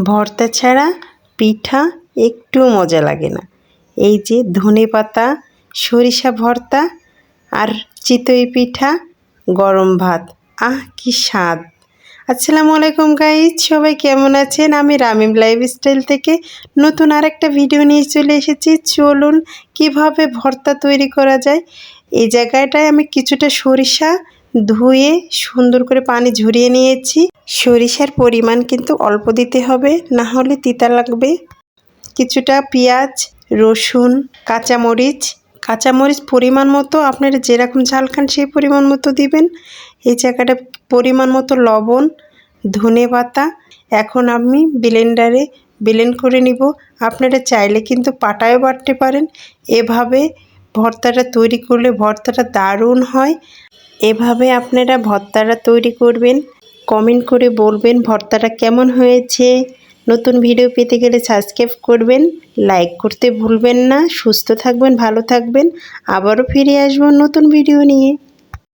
ভর্তা ছাড়া পিঠা একটু মজা লাগে না। এই যে ধনেপাতা, সরিষা ভর্তা আর চিতই পিঠা, গরম ভাত, আহ কি স্বাদ! আসসালামু আলাইকুম গাইজ, সবাই কেমন আছেন? আমি রামিম লাইফস্টাইল থেকে নতুন আরেকটা ভিডিও নিয়ে চলে এসেছি। চলুন কিভাবে ভর্তা তৈরি করা যায়। এই জায়গাটায় আমি কিছুটা সরিষা ধুয়ে সুন্দর করে পানি ঝরিয়ে নিয়েছি। সরিষার পরিমাণ কিন্তু অল্প দিতে হবে, না হলে তিতা লাগবে। কিছুটা পেঁয়াজ, রসুন, কাঁচামরিচ পরিমাণ মতো, আপনারা যেরকম ঝাল খান সেই পরিমাণ মতো দিবেন। এই জায়গাটা পরিমাণ মতো লবণ, ধনেপাতা। এখন আমি ব্লেন্ডারে ব্লেন্ড করে নিব। আপনারা চাইলে কিন্তু পাটায়ও বাটতে পারেন। এভাবে ভর্তাটা তৈরি করলে ভর্তাটা দারুণ হয়। এভাবে আপনারা ভর্তাটা তৈরি করবেন। কমেন্ট করে বলবেন ভর্তাটা কেমন হয়েছে। নতুন ভিডিও পেতে গেলে সাবস্ক্রাইব করবেন, লাইক করতে ভুলবেন না। সুস্থ থাকবেন, ভালো থাকবেন। আবারও ফিরে আসবো নতুন ভিডিও নিয়ে।